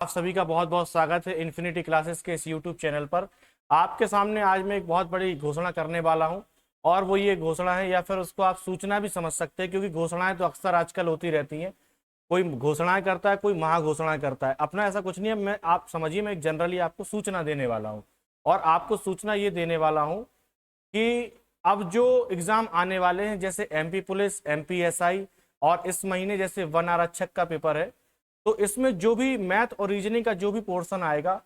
आप सभी का बहुत बहुत स्वागत है इन्फिनिटी क्लासेस के इस यूट्यूब चैनल पर। आपके सामने आज मैं एक बहुत बड़ी घोषणा करने वाला हूं और वो ये घोषणा है या फिर उसको आप सूचना भी समझ सकते हैं, क्योंकि घोषणाएं तो अक्सर आजकल होती रहती हैं। कोई घोषणाएं करता है, कोई महाघोषणाएं करता है। अपना ऐसा कुछ नहीं है, मैं आप समझिए मैं एक जनरली आपको सूचना देने वाला हूँ और आपको सूचना ये देने वाला हूँ कि अब जो एग्जाम आने वाले हैं जैसे एमपी पुलिस, एमपी एसआई और इस महीने जैसे वन आरक्षक का पेपर है, तो इसमें जो भी मैथ और रीजनिंग का जो भी पोर्शन आएगा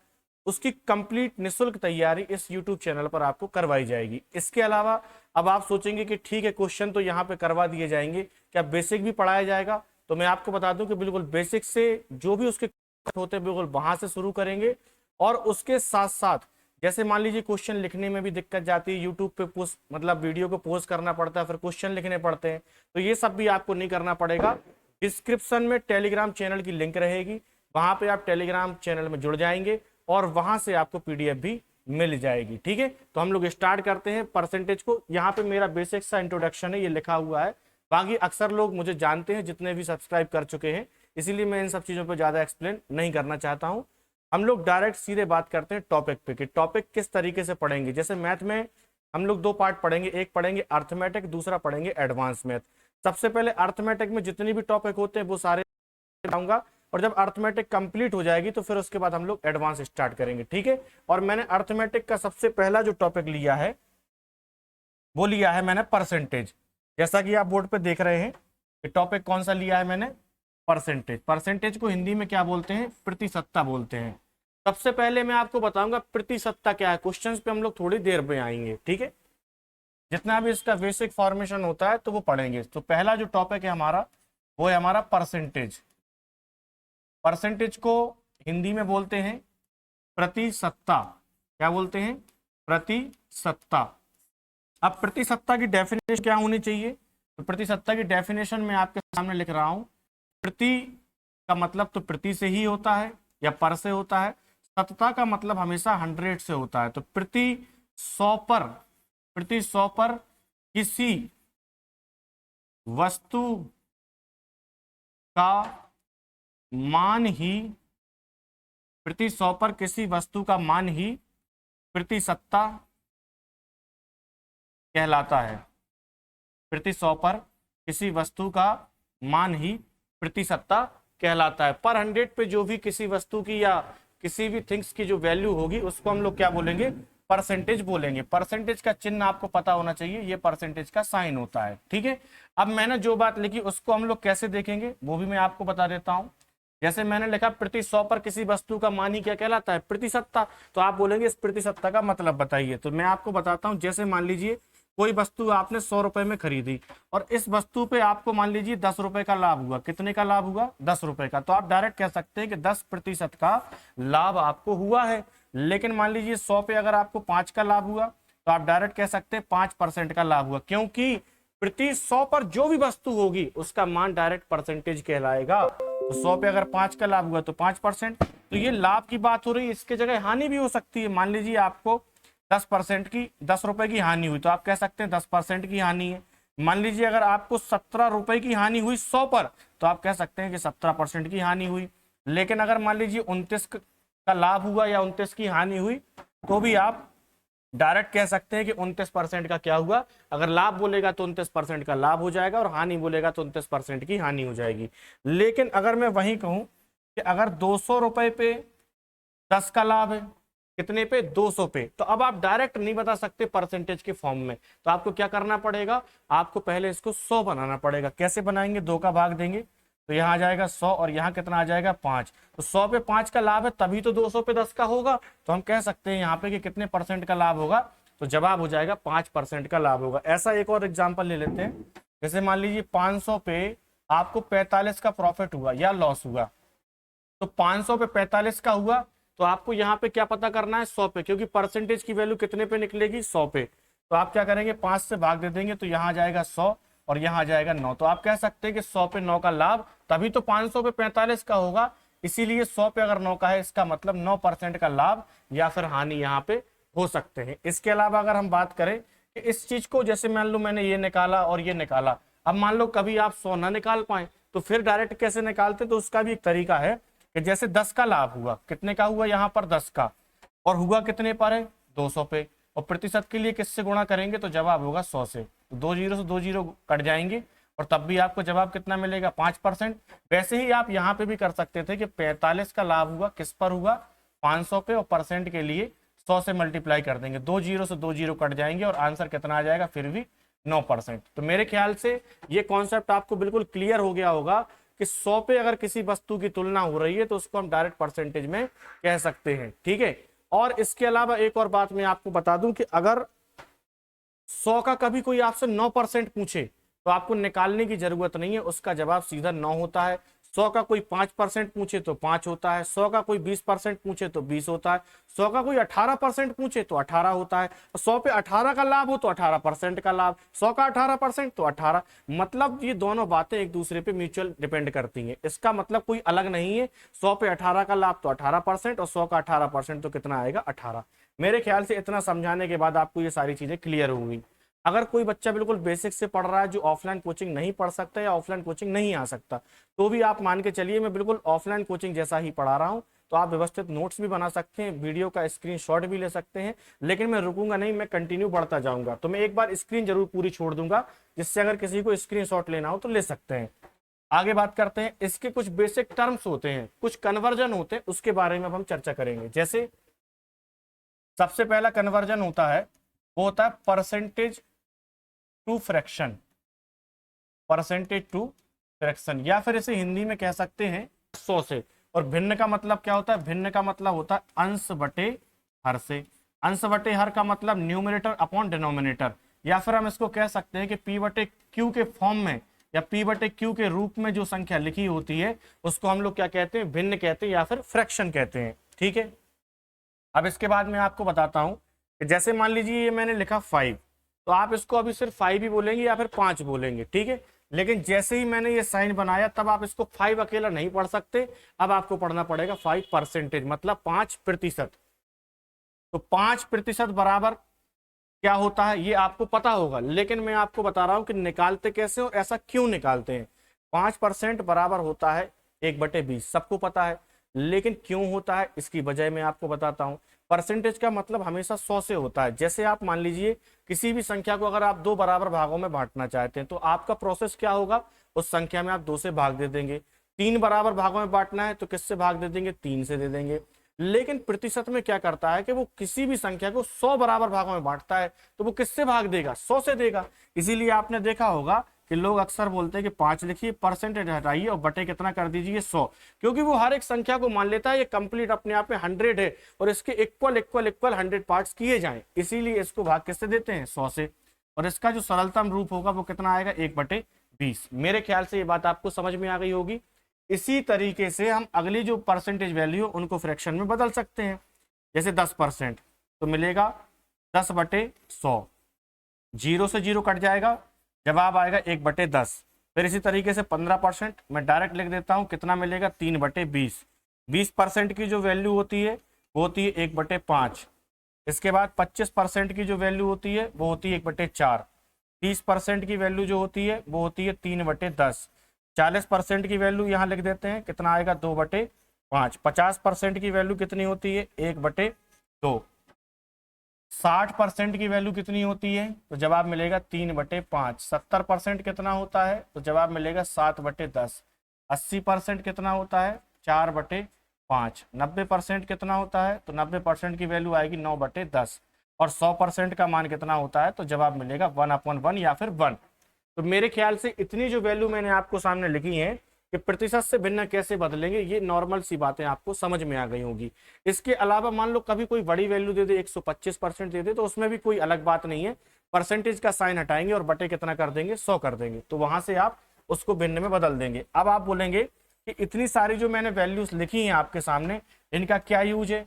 उसकी कंप्लीट निशुल्क तैयारी इस यूट्यूब चैनल पर आपको करवाई जाएगी। इसके अलावा अब आप सोचेंगे कि ठीक है, क्वेश्चन तो यहाँ पे करवा दिए जाएंगे, क्या बेसिक भी पढ़ाया जाएगा? तो मैं आपको बता दूं कि बिल्कुल बेसिक से जो भी उसके होते हैं बिल्कुल वहां से शुरू करेंगे। और उसके साथ साथ जैसे मान लीजिए क्वेश्चन लिखने में भी दिक्कत जाती है, यूट्यूब पे पोस्ट मतलब वीडियो को पोस्ट करना पड़ता है, फिर क्वेश्चन लिखने पड़ते हैं, तो ये सब भी आपको नहीं करना पड़ेगा। डिस्क्रिप्शन में टेलीग्राम चैनल की लिंक रहेगी, वहां पे आप टेलीग्राम चैनल में जुड़ जाएंगे और वहां से आपको पीडीएफ भी मिल जाएगी। ठीक है, तो हम लोग स्टार्ट करते हैं परसेंटेज को। यहाँ पे मेरा बेसिक सा इंट्रोडक्शन है, ये लिखा हुआ है। बाकी अक्सर लोग मुझे जानते हैं जितने भी सब्सक्राइब कर चुके हैं, इसीलिए मैं इन सब चीजों पर ज्यादा एक्सप्लेन नहीं करना चाहता हूँ। हम लोग डायरेक्ट सीधे बात करते हैं टॉपिक पे कि टॉपिक किस तरीके से पढ़ेंगे। जैसे मैथ में हम लोग दो पार्ट पढ़ेंगे, एक पढ़ेंगे अर्थमेटिक, दूसरा पढ़ेंगे एडवांस मैथ। सबसे पहले अर्थमेटिक में जितनी भी टॉपिक होते हैं वो सारे बताऊंगा, और जब अर्थमेटिक कंप्लीट हो जाएगी तो फिर उसके बाद हम लोग एडवांस स्टार्ट करेंगे। ठीक है, और मैंने अर्थमेटिक का सबसे पहला जो टॉपिक लिया है वो लिया है मैंने परसेंटेज। जैसा कि आप बोर्ड पे देख रहे हैं कि टॉपिक कौन सा लिया है मैंने, परसेंटेज। परसेंटेज को हिंदी में क्या बोलते हैं? प्रतिशतता बोलते हैं। सबसे पहले मैं आपको बताऊंगा प्रतिशतता क्या है। क्वेश्चंस पे हम लोग थोड़ी देर में आएंगे, ठीक है। जितना भी इसका बेसिक फॉर्मेशन होता है तो वो पढ़ेंगे। तो पहला जो टॉपिक है हमारा वो है हमारा परसेंटेज। परसेंटेज को हिंदी में बोलते हैं प्रतिशतता। क्या बोलते हैं? प्रतिशतता। अब प्रतिशतता की डेफिनेशन क्या होनी चाहिए? तो प्रतिशतता की डेफिनेशन मैं आपके सामने लिख रहा हूं। प्रति का मतलब तो प्रति से ही होता है या पर से होता है। सतता का मतलब हमेशा 100 से होता है। तो प्रति 100 पर किसी वस्तु का मान ही, प्रति 100 पर किसी वस्तु का मान ही प्रतिशतता कहलाता है। प्रति 100 पर किसी वस्तु का मान ही प्रतिशतता कहलाता है। पर 100 पे जो भी किसी वस्तु की या किसी भी थिंग्स की जो वैल्यू होगी उसको हम लोग क्या बोलेंगे? परसेंटेज बोलेंगे। परसेंटेज का चिन्ह आपको पता होना चाहिए, ये परसेंटेज का साइन होता है। ठीक है, अब मैंने जो बात लिखी उसको हम लोग कैसे देखेंगे वो भी मैं आपको बता देता हूं। जैसे मैंने लिखा प्रति 100 पर किसी वस्तु का मान ही क्या कहलाता है? प्रतिशतता। तो आप बोलेंगे इस प्रतिशतता का मतलब बताइए। तो मैं आपको बताता हूं। जैसे मान लीजिए कोई वस्तु आपने 100 रुपए में खरीदी और इस वस्तु पे आपको मान लीजिए 10 रुपए का लाभ हुआ। कितने का लाभ हुआ? 10 रुपए का। तो आप डायरेक्ट कह सकते हैं कि 10% का लाभ आपको हुआ है। लेकिन मान लीजिए 100 पे अगर आपको 5 का लाभ हुआ तो आप डायरेक्ट कह सकते हैं 5% का लाभ हुआ, क्योंकि प्रति 100 पर जो भी वस्तु होगी उसका मान डायरेक्ट परसेंटेज कहलाएगा। तो 100 पे अगर 5 का लाभ हुआ तो 5%। तो ये लाभ की बात हो रही है, इसके जगह हानि भी हो सकती है। मान लीजिए आपको 10% की 10 रुपए की हानि हुई तो आप कह सकते हैं 10% की हानि है। मान लीजिए अगर आपको 17 रुपए की हानि हुई 100 पर तो आप कह सकते हैं कि 17% की हानि हुई। लेकिन अगर मान लीजिए 29 का लाभ हुआ या 29 की हानि हुई तो भी आप डायरेक्ट कह सकते हैं कि 29% का क्या हुआ। अगर लाभ बोलेगा तो 29% का लाभ हो जाएगा और हानि बोलेगा तो 29% की हानि हो जाएगी। लेकिन अगर मैं वही कहूं कि अगर 200 रुपए पे 10 का लाभ है, कितने पे? 200 पे, तो अब आप डायरेक्ट नहीं बता सकते परसेंटेज के फॉर्म में। तो आपको क्या करना पड़ेगा? आपको पहले इसको 100 बनाना पड़ेगा। कैसे बनाएंगे? 2 का भाग देंगे तो यहाँ आ जाएगा 100 और यहाँ कितना आ जाएगा? 5। तो 100 पे 5 का लाभ है तभी तो 200 पे 10 का होगा। तो हम कह सकते हैं यहाँ पे कि कितने परसेंट का लाभ होगा? तो जवाब हो जाएगा 5% का लाभ होगा। ऐसा एक और एग्जाम्पल ले लेते हैं। जैसे मान लीजिए 500 पे आपको 45 का प्रॉफिट हुआ या लॉस हुआ। तो 500 पे 45 का हुआ तो आपको यहाँ पे क्या पता करना है? 100 पे, क्योंकि परसेंटेज की वैल्यू कितने पे निकलेगी? 100 पे। तो आप क्या करेंगे? 5 से भाग दे देंगे तो यहाँ आ जाएगा 100 और यहाँ आ जाएगा 9। तो आप कह सकते हैं कि 100 पे 9 का लाभ, तभी तो 500 पे 45 का होगा। इसीलिए 100 पे अगर 9 का है इसका मतलब 9% का लाभ या फिर हानि यहाँ पे हो सकते हैं। इसके अलावा अगर हम बात करें कि इस चीज को, जैसे मान लो मैंने ये निकाला और ये निकाला, अब मान लो कभी आप 100 ना निकाल पाए तो फिर डायरेक्ट कैसे निकालते? तो उसका भी एक तरीका है कि जैसे 10 का लाभ हुआ, कितने का हुआ यहाँ पर 10 का, और हुआ कितने पर है 200 पे, और प्रतिशत के लिए किससे गुणा करेंगे तो जवाब होगा 100 से, तो 2 जीरो से 2 जीरो कट जाएंगे और तब भी आपको जवाब कितना मिलेगा 5%। वैसे ही आप यहाँ पे भी कर सकते थे कि 45 का लाभ हुआ किस पर हुआ 500 पे, और परसेंट के लिए 100 से मल्टीप्लाई कर देंगे, 2 जीरो से 2 जीरो कट जाएंगे और आंसर कितना आ जाएगा फिर भी 9%। तो मेरे ख्याल से ये कॉन्सेप्ट आपको बिल्कुल क्लियर हो गया होगा कि 100 पे अगर किसी वस्तु की तुलना हो रही है तो उसको हम डायरेक्ट परसेंटेज में कह सकते हैं, ठीक है। और इसके अलावा एक और बात मैं आपको बता दूं कि अगर 100 का कभी कोई आपसे 9% पूछे तो आपको निकालने की जरूरत नहीं है, उसका जवाब सीधा 9 होता है। 100 का कोई 5% पूछे तो 5 होता है, 100 का कोई 20% पूछे तो 20 होता है, 100 का कोई 18% पूछे तो 18 होता है, 100 पे 18 का लाभ हो तो 18% का लाभ, 100 का 18% तो 18। मतलब ये दोनों बातें एक दूसरे पे म्यूचुअल डिपेंड करती हैं, इसका मतलब कोई अलग नहीं है। 100 पे 18 का लाभ तो 18% और 100 का 18% तो कितना आएगा 18। मेरे ख्याल से इतना समझाने के बाद आपको ये सारी चीजें क्लियर होंगी। अगर कोई बच्चा बिल्कुल बेसिक से पढ़ रहा है जो ऑफलाइन कोचिंग नहीं पढ़ सकता या ऑफलाइन कोचिंग नहीं आ सकता, तो भी आप मान के चलिए मैं बिल्कुल ऑफलाइन कोचिंग जैसा ही पढ़ा रहा हूं, तो आप व्यवस्थित नोट्स भी बना सकते हैं, वीडियो का स्क्रीनशॉट भी ले सकते हैं। लेकिन मैं रुकूंगा नहीं, मैं कंटिन्यू बढ़ता जाऊंगा। तो मैं एक बार स्क्रीन जरूर पूरी छोड़ दूंगा, जिससे अगर किसी को स्क्रीनशॉट लेना हो तो ले सकते हैं। आगे बात करते हैं, इसके कुछ बेसिक टर्म्स होते हैं, कुछ कन्वर्जन होते हैं, उसके बारे में अब हम चर्चा करेंगे। जैसे सबसे पहला कन्वर्जन होता है वो होता है percentage to fraction, percentage to fraction, या फिर इसे हिंदी में कह सकते हैं 100 से। और भिन्न का मतलब क्या होता है, भिन्न का मतलब होता है अंश बटे हर से। अंश बटे हर का मतलब न्यूमरेटर अपॉन डिनोमिनेटर, या फिर हम इसको कह सकते हैं कि पी बटे क्यू के फॉर्म में या पी बटे क्यू के रूप में जो संख्या लिखी होती है उसको हम लोग क्या कहते हैं, भिन्न कहते हैं या फिर फ्रैक्शन कहते हैं, ठीक है। अब इसके बाद मैं आपको बताता हूं कि जैसे मान लीजिए ये मैंने लिखा 5, तो आप इसको अभी सिर्फ 5 ही बोलेंगे या फिर 5 बोलेंगे, ठीक है। लेकिन जैसे ही मैंने ये साइन बनाया तब आप इसको 5 अकेला नहीं पढ़ सकते, अब आपको पढ़ना पड़ेगा 5%, मतलब 5%। तो 5% बराबर क्या होता है ये आपको पता होगा, लेकिन मैं आपको बता रहा हूं कि निकालते कैसे और ऐसा क्यों निकालते हैं। 5% बराबर होता है 1/20, सबको पता है, लेकिन क्यों होता है इसकी वजह मैं आपको बताता हूं। परसेंटेज का मतलब हमेशा 100 से होता है। जैसे आप मान लीजिए किसी भी संख्या को अगर आप 2 बराबर भागों में बांटना चाहते हैं तो आपका प्रोसेस क्या होगा, उस संख्या में आप 2 से भाग दे देंगे। 3 बराबर भागों में बांटना है तो किससे भाग दे देंगे, 3 से दे देंगे। लेकिन प्रतिशत में क्या करता है कि वो किसी भी संख्या को 100 बराबर भागों में बांटता है तो वो किससे भाग देगा, 100 से देगा। इसीलिए आपने देखा होगा कि लोग अक्सर बोलते हैं कि 5 लिखिए, परसेंटेज हटाइए और बटे कितना कर दीजिए 100, क्योंकि वो हर एक संख्या को मान लेता है ये कंप्लीट अपने आप में 100 है और इसके इक्वल इक्वल इक्वल 100 पार्ट्स किए जाएं, इसीलिए इसको भाग किससे देते हैं, 100 से। और इसका जो सरलतम रूप होगा वो कितना आएगा, 1/20। मेरे ख्याल से ये बात आपको समझ में आ गई होगी। इसी तरीके से हम अगली जो परसेंटेज वैल्यू उनको फ्रैक्शन में बदल सकते हैं। जैसे 10% तो मिलेगा 10/100, 0 से 0 कट जाएगा, जवाब आएगा 1/10। फिर इसी तरीके से 15% मैं डायरेक्ट लिख देता हूं, कितना मिलेगा 3/20। 20% की जो वैल्यू होती है वो होती है 1/5। इसके बाद 25% की जो वैल्यू होती है वो होती है 1/4। 30% की वैल्यू जो होती है वो होती है 3/10। 40% की वैल्यू यहाँ लिख देते हैं, कितना आएगा 2/5। 50% की वैल्यू कितनी होती है, 1/2। 60% की वैल्यू कितनी होती है तो जवाब मिलेगा 3/5। 70% कितना होता है तो जवाब मिलेगा 7/10। 80% कितना होता है, 4/5। 90% कितना होता है तो 90% की वैल्यू आएगी 9/10। और 100% का मान कितना होता है तो जवाब मिलेगा 1/1 या फिर 1। तो मेरे ख्याल से इतनी जो वैल्यू मैंने आपको सामने लिखी है कि प्रतिशत से भिन्न कैसे बदलेंगे, ये नॉर्मल सी बातें आपको समझ में आ गई होंगी। इसके अलावा मान लो कभी कोई बड़ी वैल्यू दे दे, 125% दे दे, तो उसमें भी कोई अलग बात नहीं है, परसेंटेज का साइन हटाएंगे और बटे कितना कर देंगे, 100 कर देंगे, तो वहां से आप उसको भिन्न में बदल देंगे। अब आप बोलेंगे कि इतनी सारी जो मैंने वैल्यूज लिखी हैं आपके सामने, इनका क्या यूज है।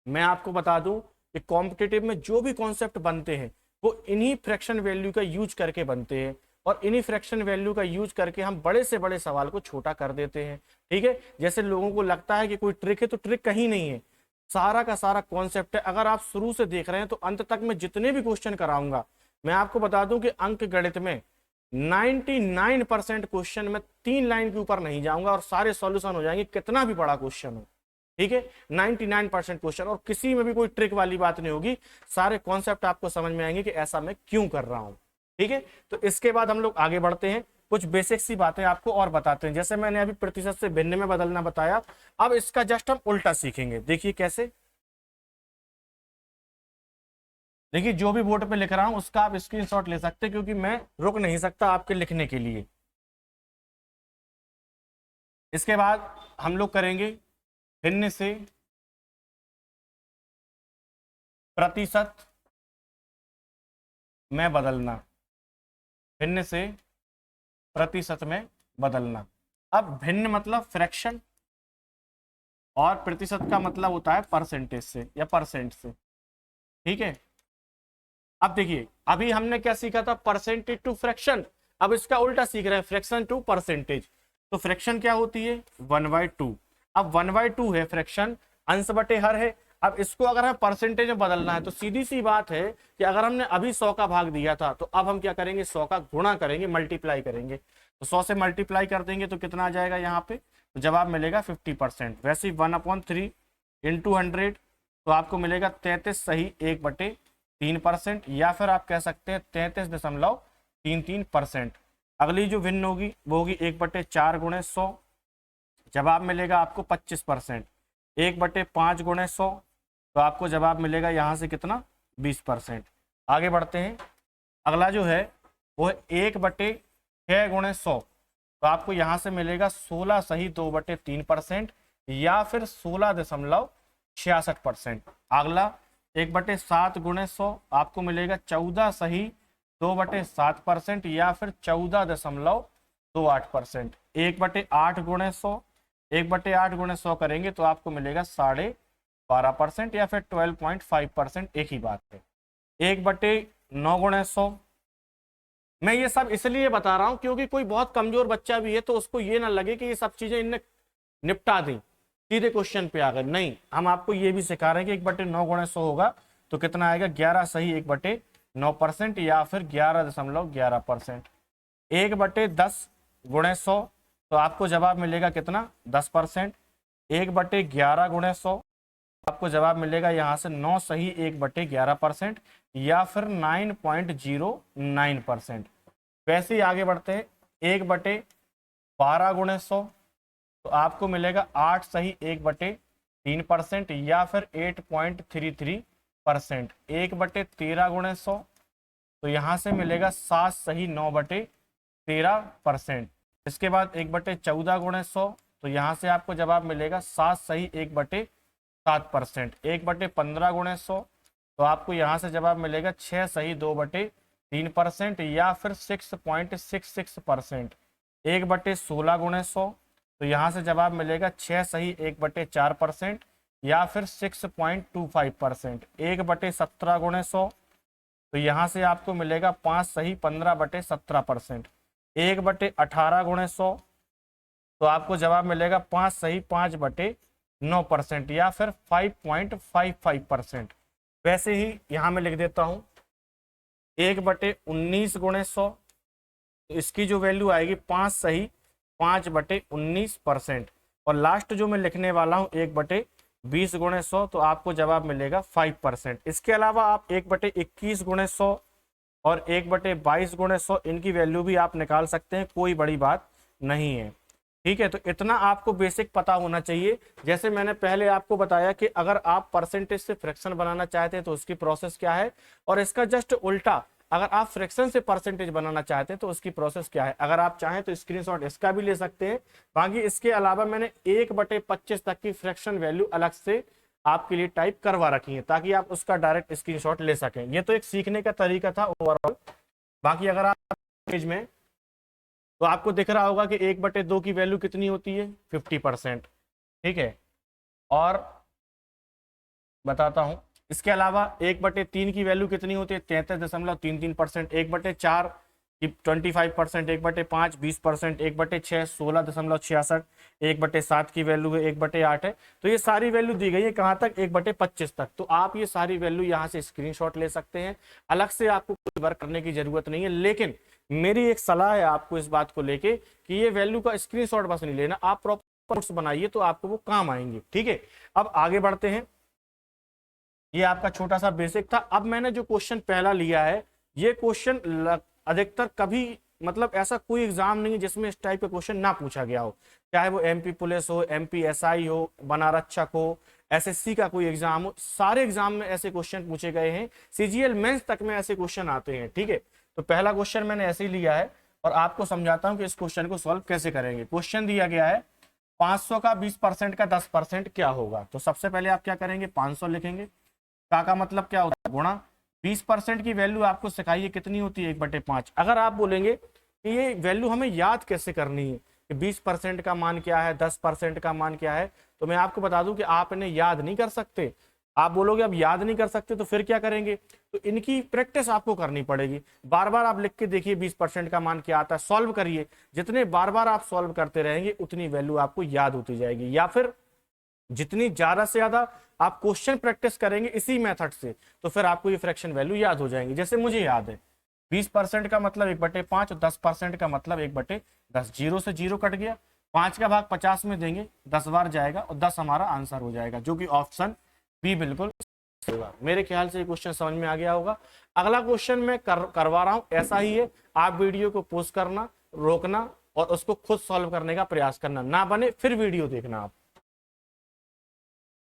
मैं आपको बता दूं कि कॉम्पिटिटिव में जो भी कॉन्सेप्ट बनते हैं वो इन्हीं फ्रैक्शन वैल्यू का यूज करके बनते हैं, और इन्हीं फ्रैक्शन वैल्यू का यूज करके हम बड़े से बड़े सवाल को छोटा कर देते हैं, ठीक है। जैसे लोगों को लगता है कि कोई ट्रिक है, तो ट्रिक कहीं नहीं है, सारा का सारा कॉन्सेप्ट है। अगर आप शुरू से देख रहे हैं तो अंत तक मैं जितने भी क्वेश्चन कराऊंगा, मैं आपको बता दूं कि अंक गणित में 99% क्वेश्चन में 3 लाइन के ऊपर नहीं जाऊंगा और सारे सॉल्यूशन हो जाएंगे, कितना भी बड़ा क्वेश्चन हो। ठीक है, 99% क्वेश्चन, और किसी में भी कोई ट्रिक वाली बात नहीं होगी, सारे कॉन्सेप्ट आपको समझ में आएंगे कि ऐसा मैं क्यों कर रहा हूं। ठीक है, तो इसके बाद हम लोग आगे बढ़ते हैं, कुछ बेसिक सी बातें आपको और बताते हैं। जैसे मैंने अभी प्रतिशत से भिन्न में बदलना बताया, अब इसका जस्ट हम उल्टा सीखेंगे। देखिए कैसे, देखिए जो भी बोर्ड पे लिख रहा हूं उसका आप स्क्रीनशॉट ले सकते हैं, क्योंकि मैं रुक नहीं सकता आपके लिखने के लिए। इसके बाद हम लोग करेंगे भिन्न से प्रतिशत में बदलना, भिन्न से प्रतिशत में बदलना। अब भिन्न मतलब फ्रैक्शन, और प्रतिशत का मतलब होता है परसेंटेज से या परसेंट से। ठीक है, अब देखिए अभी हमने क्या सीखा था, परसेंटेज टू फ्रैक्शन, अब इसका उल्टा सीख रहे हैं, फ्रैक्शन टू परसेंटेज। तो फ्रैक्शन क्या होती है, 1/2। अब 1/2 है फ्रैक्शन, अंश बटे हर है। अब इसको अगर हमें परसेंटेज में बदलना है तो सीधी सी बात है कि अगर हमने अभी 100 का भाग दिया था तो अब हम क्या करेंगे, 100 का गुणा करेंगे, मल्टीप्लाई करेंगे। तो 100 से मल्टीप्लाई कर देंगे तो कितना आ जाएगा यहाँ पे, तो जवाब मिलेगा 50%। वैसे ही 1/3 इंटू 100 तो आपको मिलेगा 33 सही 1/3%, या फिर आप कह सकते हैं 33.33%। अगली जो भिन्न होगी वो होगी 1/4 गुणे 100, जवाब मिलेगा आपको 25%। 1/5 गुणे 100 तो आपको जवाब मिलेगा यहाँ से कितना, 20%। आगे बढ़ते हैं, अगला जो है वो है 1/6 गुणे 100, तो आपको यहाँ से मिलेगा 16 सही 2/3%, या फिर 16.66%। अगला 1/7 गुणे 100 आपको मिलेगा 14 सही 2/7%, या फिर 14.28%। 1/8 गुणे 100, 1/8 गुणे 100 करेंगे तो आपको मिलेगा 12.5%, या फिर 12.5%, एक ही बात है। 1/9 गुणे 100, मैं ये सब इसलिए बता रहा हूं क्योंकि कोई बहुत कमजोर बच्चा भी है तो उसको ये ना लगे कि ये सब चीजें इनने निपटा दी, सीधे क्वेश्चन पे आ गए। नहीं, हम आपको ये भी सिखा रहे हैं कि 1/9 गुणे 100 होगा तो कितना आएगा, 11 सही 1/9%, या फिर 11.11%। 1/10 गुणे 100 तो आपको जवाब मिलेगा कितना, 10%। 1/11 गुणे 100 आपको जवाब मिलेगा यहाँ से 9 सही 1/11%, या फिर 9.09%। वैसे ही आगे बढ़ते हैं, 1/12 गुणे 100 तो आपको मिलेगा 8 सही 1/3%, या फिर 8.33%। 1/13 गुणे 100 तो यहाँ से मिलेगा 7 सही 9/13%। इसके बाद 1/14 गुणे 100 तो यहाँ से आपको जवाब मिलेगा 7 सही 1/7%। 1/15 गुणे 100 तो आपको यहाँ से जवाब मिलेगा 6 सही 2/3%, या फिर 6.66%। 1/16 गुणे 100 तो यहाँ से जवाब मिलेगा 6 सही 1/4%, या फिर 6.25%। 1/17 गुणे 100 तो यहाँ से आपको मिलेगा 5 सही 15/17%। 1/18 गुणे 100 तो आपको जवाब मिलेगा 5 सही 5/9%, या फिर 5.55%। वैसे ही यहाँ मैं लिख देता हूँ 1/19 गुणे 100, तो इसकी जो वैल्यू आएगी 5 सही 5/19%। और लास्ट जो मैं लिखने वाला हूँ 1/20 गुणे 100 तो आपको जवाब मिलेगा 5%। इसके अलावा आप 1/21 गुणे 100 और 1/22 गुणे 100 इनकी वैल्यू भी आप निकाल सकते हैं, कोई बड़ी बात नहीं है। ठीक है, तो इतना आपको बेसिक पता होना चाहिए। जैसे मैंने पहले आपको बताया कि अगर आप परसेंटेज से फ्रैक्शन बनाना चाहते हैं तो उसकी प्रोसेस क्या है, और इसका जस्ट उल्टा अगर आप फ्रैक्शन से परसेंटेज बनाना चाहते हैं तो उसकी प्रोसेस क्या है। अगर आप चाहें तो स्क्रीनशॉट इसका भी ले सकते हैं। बाकी इसके अलावा मैंने 1/25 तक की फ्रैक्शन वैल्यू अलग से आपके लिए टाइप करवा रखी है ताकि आप उसका डायरेक्ट स्क्रीनशॉट ले सकें। ये तो एक सीखने का तरीका था ओवरऑल। बाकी अगर आप पेज में तो आपको दिख रहा होगा कि 1/2 की वैल्यू कितनी होती है, 50%। ठीक है, और बताता हूं इसके अलावा 1/3 की वैल्यू कितनी होती है, 33.33%। 1/4 कि 25% 1/5, 20% 1/6, 16.66, 1/7 की वैल्यू है, 1/8 है। तो ये सारी वैल्यू दी गई है कहाँ तक, 1/25 तक। तो आप ये सारी वैल्यू यहाँ से स्क्रीनशॉट ले सकते हैं, अलग से आपको कोई वर्क करने की जरूरत नहीं है। लेकिन मेरी एक सलाह है आपको इस बात को लेके कि ये वैल्यू का स्क्रीनशॉट बस नहीं लेना, आप प्रॉपर नोट्स बनाइए तो आपको वो काम आएंगे। ठीक है, अब आगे बढ़ते हैं। ये आपका छोटा सा बेसिक था। अब मैंने जो क्वेश्चन पहला लिया है, ये क्वेश्चन अधिकतर कभी मतलब ऐसा कोई एग्जाम नहीं है जिसमें इस टाइप का क्वेश्चन ना पूछा गया हो, चाहे वो एमपी पुलिस हो, एमपी एसआई हो, बनारक्षक हो, एसएससी का कोई एग्जाम हो, सारे एग्जाम में ऐसे क्वेश्चन पूछे गए हैं, सीजीएल मेंस तक में ऐसे क्वेश्चन आते हैं। ठीक है, तो पहला क्वेश्चन मैंने ऐसे ही लिया है और आपको समझाता हूं कि इस क्वेश्चन को सॉल्व कैसे करेंगे। क्वेश्चन दिया गया है 500 का 20% का 10% क्या होगा। तो सबसे पहले आप क्या करेंगे, 500 लिखेंगे, का मतलब क्या होता है, गुणा 20% की वैल्यू आपको सिखाइए कितनी होती है, 1/5। अगर आप बोलेंगे कि ये वैल्यू हमें याद कैसे करनी है कि 20% का मान क्या है, 10% का मान क्या है, तो मैं आपको बता दूं कि आप इन्हें याद नहीं कर सकते। आप बोलोगे अब याद नहीं कर सकते तो फिर क्या करेंगे, तो इनकी प्रैक्टिस आपको करनी पड़ेगी। बार बार आप लिख के देखिए 20% का मान क्या आता है, सॉल्व करिए। जितने बार बार आप सॉल्व करते रहेंगे उतनी वैल्यू आपको याद होती जाएगी। या फिर जितनी ज्यादा से ज्यादा आप क्वेश्चन प्रैक्टिस करेंगे इसी मेथड से, तो फिर आपको ये फ्रैक्शन वैल्यू याद हो जाएंगी। जैसे मुझे याद है 20% का मतलब 1/5 और 10% का मतलब 1/10। 0 से 0 कट गया, 5 का भाग 50 में देंगे, 10 बार जाएगा और 10 हमारा आंसर हो जाएगा, जो कि ऑप्शन बी बिल्कुल सही होगा। मेरे ख्याल से ये क्वेश्चन समझ में आ गया होगा। अगला क्वेश्चन मैं करवा रहा हूं, ऐसा ही है। आप वीडियो को पॉज करना, रोकना और उसको खुद सॉल्व करने का प्रयास करना, ना बने फिर वीडियो देखना आप।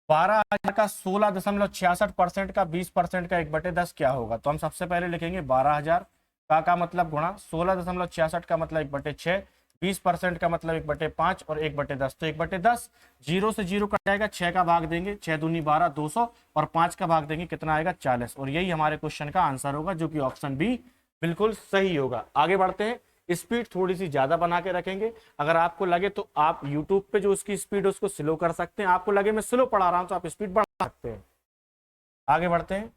12,000 का 16.66% का 20% का 1/10 क्या होगा। तो हम सबसे पहले लिखेंगे 12,000 का मतलब गुणा 16.66 का मतलब 1/6, 20% का मतलब 1/5 और 1/10। तो 1/10, 0 से 0 कट जाएगा, 6 का भाग देंगे, 6 दूनी 12, 200 और 5 का भाग देंगे, कितना आएगा 40। और यही हमारे क्वेश्चन का आंसर होगा, जो कि ऑप्शन बी बिल्कुल सही होगा। आगे बढ़ते हैं। स्पीड थोड़ी सी ज्यादा बना के रखेंगे। अगर आपको लगे तो आप YouTube पे जो उसकी स्पीड है उसको स्लो कर सकते हैं, आपको लगे मैं स्लो पढ़ा रहा हूं तो आप स्पीड बढ़ा सकते हैं। आगे बढ़ते हैं।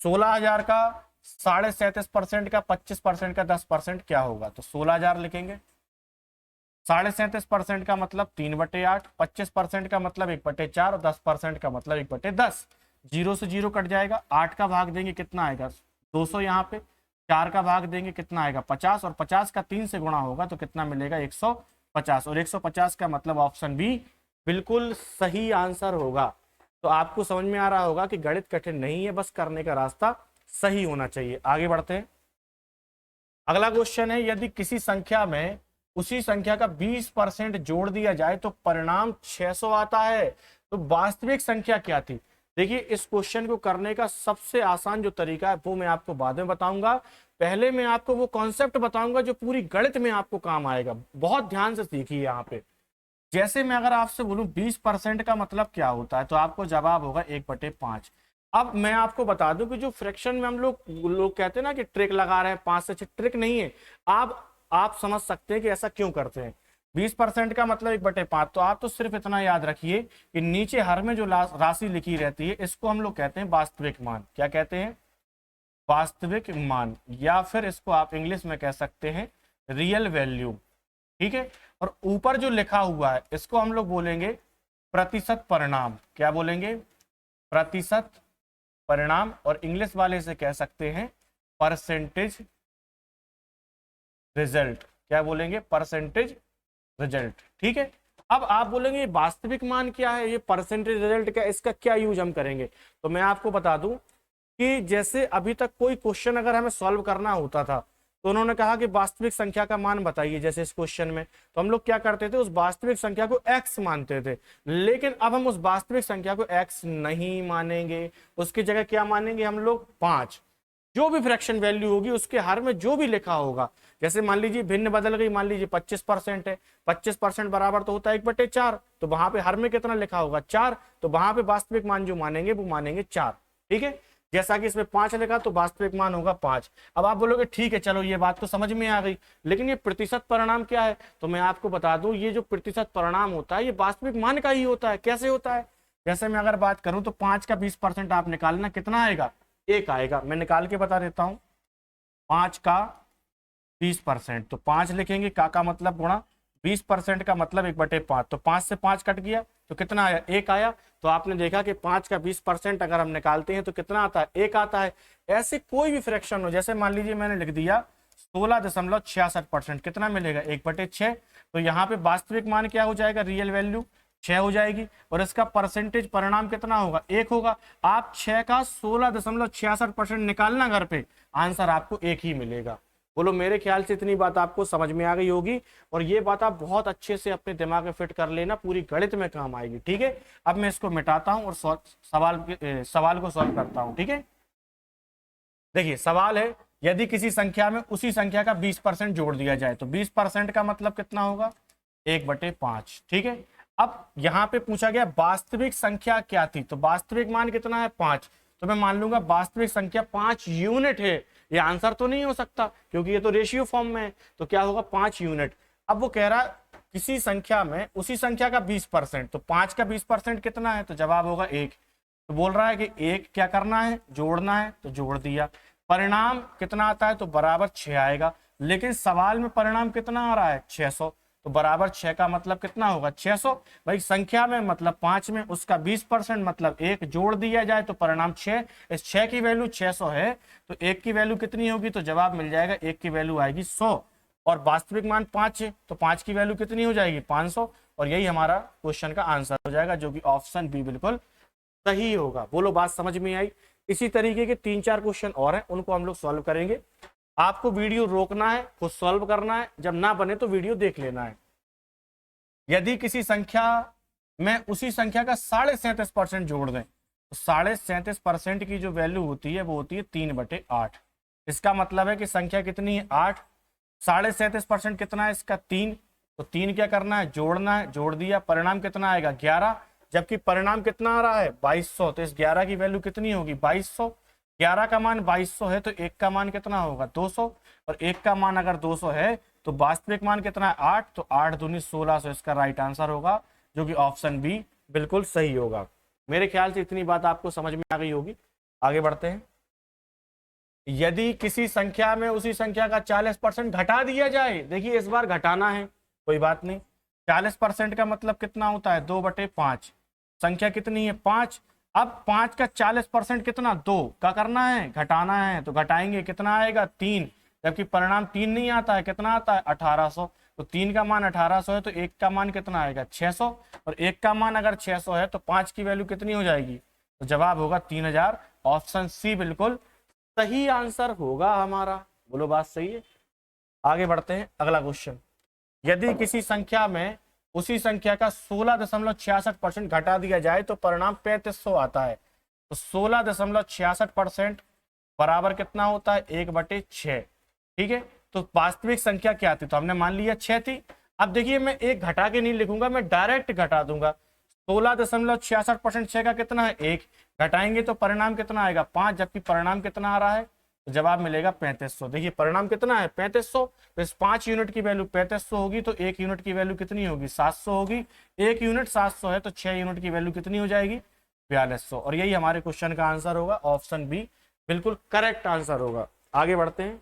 16,000 का 37.5% का 25% का 10% क्या होगा। तो 16,000 लिखेंगे, 37.5% का मतलब 3/8, 25% का मतलब 1/4 और 10% का मतलब 1/10। 0 से 0 कट जाएगा, 8 का भाग देंगे कितना आएगा 200, यहाँ पे 4 का भाग देंगे कितना आएगा 50 और 50 का 3 से गुणा होगा तो कितना मिलेगा 150 और 150 का मतलब ऑप्शन बी बिल्कुल सही आंसर होगा। तो आपको समझ में आ रहा होगा कि गणित कठिन नहीं है, बस करने का रास्ता सही होना चाहिए। आगे बढ़ते हैं। अगला क्वेश्चन है, यदि किसी संख्या में उसी संख्या का 20% जोड़ दिया जाए तो परिणाम 600 आता है, तो वास्तविक संख्या क्या थी। देखिए, इस क्वेश्चन को करने का सबसे आसान जो तरीका है वो मैं आपको बाद में बताऊंगा। पहले मैं आपको वो कॉन्सेप्ट बताऊंगा जो पूरी गणित में आपको काम आएगा। बहुत ध्यान से सीखिए यहाँ पे। जैसे मैं अगर आपसे बोलूं 20% का मतलब क्या होता है, तो आपको जवाब होगा 1/5। अब मैं आपको बता दूं कि जो फ्रैक्शन में हम लोग कहते हैं ना कि ट्रिक लगा रहे हैं, 5 से 6, ट्रिक नहीं है। आप समझ सकते हैं कि ऐसा क्यों करते हैं। 20% का मतलब 1/5, तो आप तो सिर्फ इतना याद रखिए कि नीचे हर में जो राशि लिखी रहती है इसको हम लोग कहते हैं वास्तविक मान। क्या कहते हैं, वास्तविक मान, या फिर इसको आप इंग्लिश में कह सकते हैं रियल वैल्यू। ठीक है, और ऊपर जो लिखा हुआ है इसको हम लोग बोलेंगे प्रतिशत परिणाम। क्या बोलेंगे, प्रतिशत परिणाम, और इंग्लिश वाले से कह सकते हैं परसेंटेज रिजल्ट। क्या बोलेंगे, परसेंटेज रिजल्ट। ठीक है, अब आप बोलेंगे वास्तविक मान क्या है, ये परसेंटेज रिजल्ट क्या, इसका क्या यूज हम करेंगे। तो मैं आपको बता दूं कि जैसे अभी तक कोई क्वेश्चन अगर हमें सॉल्व करना होता था तो उन्होंने कहा कि वास्तविक संख्या का मान बताइए, जैसे इस क्वेश्चन में, तो हम लोग क्या करते थे, उस वास्तविक संख्या को x मानते थे। लेकिन अब हम उस वास्तविक संख्या को x नहीं मानेंगे, उसकी जगह क्या मानेंगे हम लोग, 5। जो भी फ्रैक्शन वैल्यू होगी उसके हर में जो भी लिखा होगा, जैसे मान लीजिए भिन्न बदल गई, मान लीजिए 25% है, 25% बराबर तो होता है 1/4, तो वहां पे हर में कितना लिखा होगा 4, तो वहां पे वास्तविक मान जो मानेंगे वो मानेंगे 4। ठीक है, जैसा कि इसमें 5 लिखा तो वास्तविक मान होगा 5। अब आप बोलोगे ठीक है चलो ये बात तो समझ में आ गई, लेकिन ये प्रतिशत परिणाम क्या है। तो मैं आपको बता दूं, ये जो प्रतिशत परिणाम होता है ये वास्तविक मान का ही होता है। कैसे होता है, जैसे मैं अगर बात करूं तो 5 का 20% आप निकालना, कितना आएगा, 1 आएगा। मैं निकाल के बता देता हूं, 5 का 20%, तो 5 लिखेंगे, का मतलब गुणा 20% का मतलब 1/5, तो 5 से 5 कट गया तो कितना आया, 1 आया। तो आपने देखा कि 5 का 20% अगर हम निकालते हैं तो कितना आता है, 1 आता है। ऐसे कोई भी फ्रैक्शन हो, जैसे मान लीजिए मैंने लिख दिया 16.66%, कितना मिलेगा, 1/6। तो यहाँ पे वास्तविक मान क्या हो जाएगा, रियल वैल्यू 6 हो जाएगी, और इसका परसेंटेज परिणाम कितना होगा, 1 होगा। आप 6 का 16.66% निकालना घर पे, आंसर आपको 1 ही मिलेगा। बोलो, मेरे ख्याल से इतनी बात आपको समझ में आ गई होगी, और ये बात आप बहुत अच्छे से अपने दिमाग में फिट कर लेना, पूरी गणित में काम आएगी। ठीक है, अब मैं इसको मिटाता हूं और सवाल को सॉल्व करता हूं। ठीक है, देखिए सवाल है, यदि किसी संख्या में उसी संख्या का 20% जोड़ दिया जाए तो 20% का मतलब कितना होगा, 1/5। ठीक है, अब यहां पे पूछा गया वास्तविक संख्या क्या थी, तो वास्तविक मान कितना है, 5। तो मैं मान लूंगा वास्तविक संख्या 5 यूनिट है। ये आंसर तो नहीं हो सकता क्योंकि ये तो रेशियो फॉर्म में है, तो क्या होगा, 5 यूनिट। अब वो कह रहा किसी संख्या में उसी संख्या का 20%, तो 5 का 20% कितना है, तो जवाब होगा 1। तो बोल रहा है कि 1 क्या करना है, जोड़ना है, तो जोड़ दिया। परिणाम कितना आता है, तो बराबर 6 आएगा, लेकिन सवाल में परिणाम कितना आ रहा है, 600। तो बराबर 6 का मतलब कितना होगा, 600। भाई संख्या में मतलब 5 में उसका 20% मतलब 1, जोड़ दिया जाए तो परिणाम 6। इस 6 की वैल्यू 600 है, तो 1 की वैल्यू कितनी होगी, तो जवाब मिल जाएगा, 1 की वैल्यू आएगी 100, और वास्तविक मान 5 है, तो 5 की वैल्यू कितनी हो जाएगी, 500। और यही हमारा क्वेश्चन का आंसर हो जाएगा, जो कि ऑप्शन बी बिल्कुल सही होगा। बोलो, बात समझ में आई। इसी तरीके के 3-4 क्वेश्चन और हैं, उनको हम लोग सॉल्व करेंगे। आपको वीडियो रोकना है, खुद सॉल्व करना है, जब ना बने तो वीडियो देख लेना है। यदि किसी संख्या में उसी संख्या का 37.5% जोड़ दें तो 37.5% की जो वैल्यू होती है वो होती है 3/8। इसका मतलब है कि संख्या कितनी है, 8। 37.5% कितना है इसका, 3। तो 3 क्या करना है, जोड़ना है, जोड़ दिया। परिणाम कितना आएगा, 11, जबकि परिणाम कितना आ रहा है, 2200। तो इस 11 की वैल्यू कितनी होगी, 2200। 11 का मान 2200 है, तो 1 का मान कितना होगा, 200। और 1 का मान अगर 200 है तो वास्तविक मान कितना है, 8। तो 8 दूनी 1600 इसका राइट आंसर होगा, जो कि ऑप्शन बी बिल्कुल सही होगा। मेरे ख्याल से इतनी बात आपको समझ में आ गई होगी। आगे बढ़ते हैं। यदि किसी संख्या में उसी संख्या का 40% घटा दिया जाए, देखिए इस बार घटाना है, कोई बात नहीं। 40% का मतलब कितना होता है, 2/5। संख्या कितनी है, 5। अब 5 का 40% कितना, 2 का करना है, घटाना है, तो घटाएंगे, कितना आएगा, 3। जबकि परिणाम 3 नहीं आता है, कितना आता है, 1800। तो 3 का मान 1800 है, तो 1 का मान कितना आएगा, 600। और 1 का मान अगर 600 है तो 5 की वैल्यू कितनी हो जाएगी, तो जवाब होगा 3000। ऑप्शन सी बिल्कुल सही आंसर होगा हमारा। बोलो, बात सही है। आगे बढ़ते हैं, अगला क्वेश्चन। यदि किसी संख्या में उसी संख्या का 16.66% घटा दिया जाए तो परिणाम 3500 आता है। तो 16.66% बराबर कितना होता है, 1/6। ठीक है, तो वास्तविक संख्या क्या थी, तो हमने मान लिया 6 थी। अब देखिए, मैं एक घटा के नहीं लिखूंगा, मैं डायरेक्ट घटा दूंगा। 16.66% 6 का कितना है, 1। घटाएंगे तो परिणाम कितना आएगा, 5, जबकि परिणाम कितना आ रहा है, तो जवाब मिलेगा 3500। देखिए परिणाम कितना है, 3500। तो इस 5 यूनिट की वैल्यू 3500 होगी, तो 1 यूनिट की वैल्यू कितनी होगी, 700 होगी। 1 यूनिट 700 है, तो 6 यूनिट की वैल्यू कितनी हो जाएगी, 4200। और यही हमारे क्वेश्चन का आंसर होगा, ऑप्शन बी बिल्कुल करेक्ट आंसर होगा। आगे बढ़ते हैं,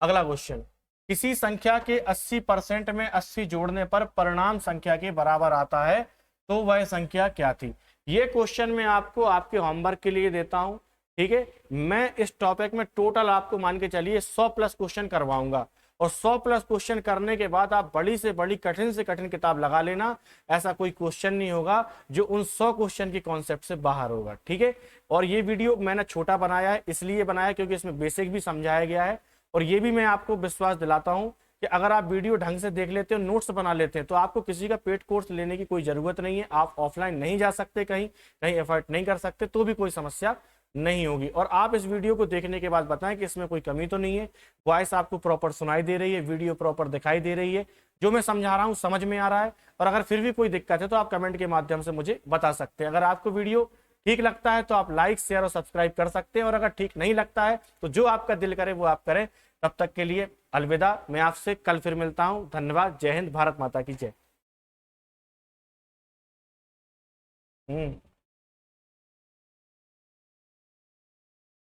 अगला क्वेश्चन। किसी संख्या के 80% में 80 जोड़ने पर परिणाम संख्या के बराबर आता है, तो वह संख्या क्या थी। ये क्वेश्चन मैं आपको आपके होमवर्क के लिए देता हूं। ठीक है, मैं इस टॉपिक में टोटल आपको मान के चलिए 100+ क्वेश्चन करवाऊंगा, और 100+ क्वेश्चन करने के बाद आप बड़ी से बड़ी कठिन से कठिन किताब लगा लेना। ऐसा कोई क्वेश्चन नहीं होगा जो उन 100 क्वेश्चन के कॉन्सेप्ट से बाहर होगा। ठीक है, और ये वीडियो मैंने छोटा बनाया है, इसलिए बनाया क्योंकि इसमें बेसिक भी समझाया गया है। और ये भी मैं आपको विश्वास दिलाता हूं कि अगर आप वीडियो ढंग से देख लेते हो, नोट्स बना लेते हैं, तो आपको किसी का पेड कोर्स लेने की कोई जरूरत नहीं है। आप ऑफलाइन नहीं जा सकते, कहीं कहीं एफर्ट नहीं कर सकते, तो भी कोई समस्या नहीं होगी। और आप इस वीडियो को देखने के बाद बताएं कि इसमें कोई कमी तो नहीं है, वॉइस आपको प्रॉपर सुनाई दे रही है, वीडियो प्रॉपर दिखाई दे रही है, जो मैं समझा रहा हूं समझ में आ रहा है। और अगर फिर भी कोई दिक्कत है तो आप कमेंट के माध्यम से मुझे बता सकते हैं। अगर आपको वीडियो ठीक लगता है तो आप लाइक, शेयर और सब्सक्राइब कर सकते हैं, और अगर ठीक नहीं लगता है तो जो आपका दिल करे वो आप करें। तब तक के लिए अलविदा, मैं आपसे कल फिर मिलता हूं। धन्यवाद, जय हिंद, भारत माता की जय।